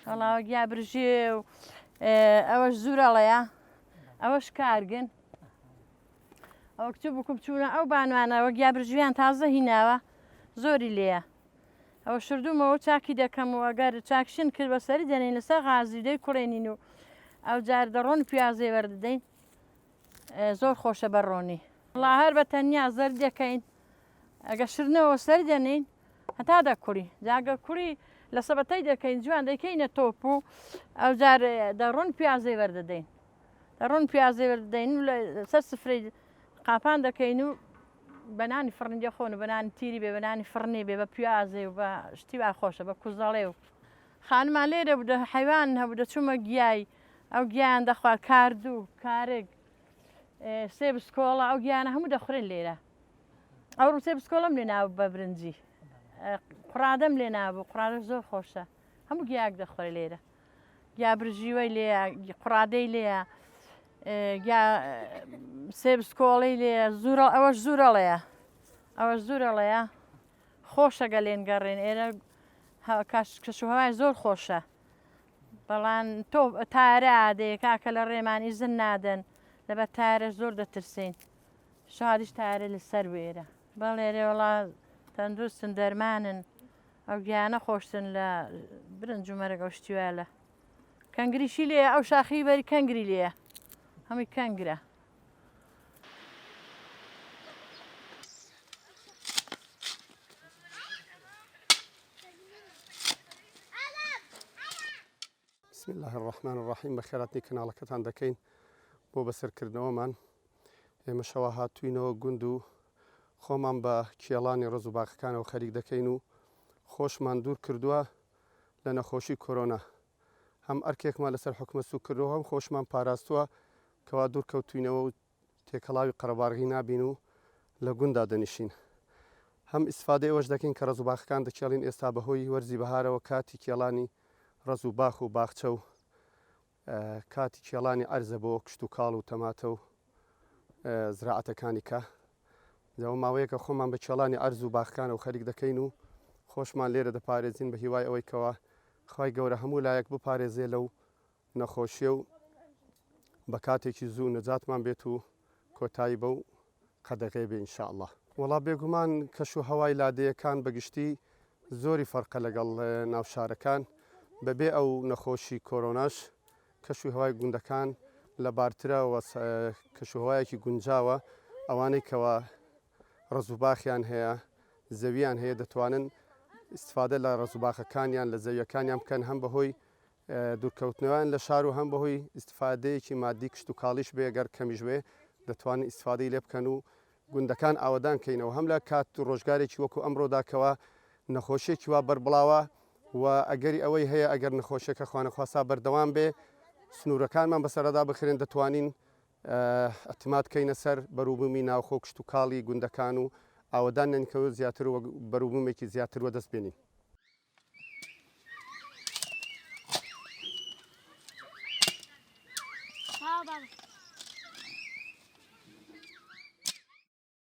وەڵاوە گیابرژێ و ئەوەش زوورەڵەیە ئەوەش کارگن ئەوە کچوو بکوم چوونە ئەو بانوانەوە گیابرژویان تازە هیناوە زۆری لێیە ئەوە شردومەوە چاکی دەکەم و ئەگەر چاکشین کرد بەسەری دەنین لەسەر غازی دەی کوڕێنین و ئەو جار دەڕۆن پیازێ وەردەدەین زۆر خۆشە بەڕۆنی وڵا هەر بە تەنیا زەر دەکەین ئەگە شردنەوە سەر دەنین هەتا دەکوڕی جاگە کوڕی لە سەبەتەی دەکەین جوان دەکەینە تۆپ و ئەو جار دەڕۆن پیازێ وەردەدەین دەڕۆن پیازێ وەردەدەین و سەر سفرەی قاپان دەکەین و بەنانی فڕنجە خۆن و بەنانی تیری بێ بەنانی فڕنی بێ بە پیازێ و بە شتی وا خۆشە بە کوزەڵێ و خانمان لێرە بوو حیوان هەبوو دەچوومە گیای ئەو گیان دەخوارد کاردوو کارێک سێ بسکۆڵە ئەو گیانە هەموو دەخورێن لێرە ئەو سێ بسکۆڵم لێ ناوە بە برنجی قڕادەم لێ نابوو قڕادە زۆر خۆشە هەموو گیاک دەخۆرە لێرە گیا برژیوەی لێە قڕادەی لێە سێ بسکۆڵی لێ ئەوەش زوورەڵەیە ئەوەش زوورەڵەیە خۆشەگە لێن گەڕێن ئێرە کەشوهەوای زۆر خۆشە بەڵام تۆ تارە ئادەیە کاکە لە ڕێمانی زن نادەن لەبەر تارە زۆر دەترسین شادیش تارە لەسەر وێرە بەڵێرێ وڵا تەندروستن دەرمانن ئەو گیانە خۆشتن لە برنج و مەرەگە و شتیوالە کەنگریشی لێە ئەو شاخی بەری کەنگری لێە هەمووی کەنگرە بسم الله الرحمن الرحیم بەخێراتنی کەناڵەکەتان دەکەین بۆ بەسەرکردنەوەمان ئێمە شەوە هاتووینەوە گوند و خۆمان بە کێڵانی ڕز و باخەکانەوە خەریک دەکەین و خۆشمان دوور کردووە لە نەخۆشی کۆرۆنا هەم ئەرکێکمان لەسەر حکومە سوو کردەوە هەم خۆشمان پاراستووە کەوا دوور کەوتوینەوە و تێکەڵاوی قەرەباڵغی نابین و لە گوندا دەنیشین هەم ئیسفادەی ئەوەش دەکەین کە ڕز و باخەکان دەکێڵین ئێستا بەهۆی وەرزی بەهارەوە کاتی کێڵانی ڕز و باخ و باخچە و کاتی کێڵانی ئەرزە بۆ کشت و کاڵ و تەماتە و زراعەتەکانی کە لەوە ماوەیەکە خۆمان بە کێڵانی ئەرز و باخەکانەوە خەریک دەکەین و خۆشمان لێرە دەپارێزین بە هیوای ئەوەی کەوە خوای گەورە هەموو لایەک بپارێزێ لەو نەخۆشیە و بە کاتێکی زوو نەجاتمان بێت و کۆتایی بەو قەدەغێ بێ ئینشاءڵڵا وەڵا بێگومان کەش و هەوای لادەیەکان بەگشتی زۆری فەرقە لەگەڵ ناوشارەکان بەبێ ئەو نەخۆشی کۆرۆناش کەش و هەوای گوندەکان لە بارترەوە کەشوهوایەکی گونجاوە ئەوانەی کەوە ڕز و باخیان هەیە زەویان هەیە دەتوانن استفادە لە ڕز و باخەکانیان لە زەویەکانیان بکەن هەم بەهۆی دوورکەوتنەوەیان لە شار و هەم بەهۆی استفادەیەکی مادی کشت و کاڵیش بێ گەر کەمیش بێ دەتوانن استفادەی لێ بکەن و گوندەکان ئاوەدان کەینەوە هەم لە کات و ڕۆژگارێکی وەکو ئەمڕۆداکەوە نەخۆشیێکی وا بەربڵاوە و ئەگەری ئەوەی هەیە ئەگەر نەخۆشیەکە خوانەخواسا بەردەوام بێ سنوورەکانمان بەسەردا بخرێن دەتوانین ئەتماد کەینە سەر بەروبوومی ناوخۆ کشت و کاڵی گوندەکان و ئاوەدان نەنکەوە زیاتر و بەروبوومێکی زیاتر وەدەست بێنین